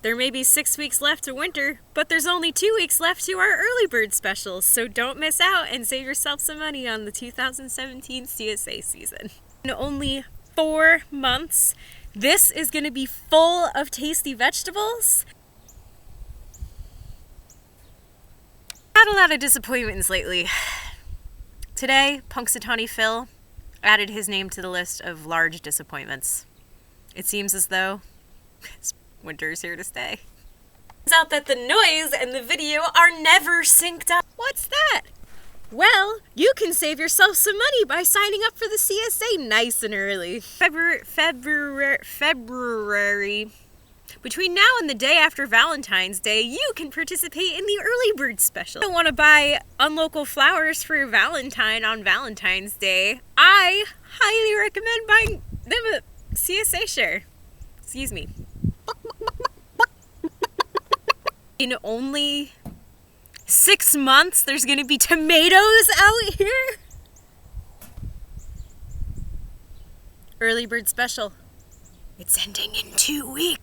There may be 6 weeks left to winter, but there's only 2 weeks left to our early bird specials, so don't miss out and save yourself some money on the 2017 CSA season. In only 4 months, this is going to be full of tasty vegetables. Had a lot of disappointments lately. Today, Punxsutawney Phil added his name to the list of large disappointments. It seems as though winter is here to stay. Turns out that the noise and the video are never synced up. What's that? Well, you can save yourself some money by signing up for the CSA nice and early. February. Between now and the day after Valentine's Day, you can participate in the early bird special. If you don't want to buy unlocal flowers for your Valentine on Valentine's Day, I highly recommend buying them a CSA share. Excuse me. In only 6 months, there's gonna be tomatoes out here. Early bird special. It's ending in 2 weeks.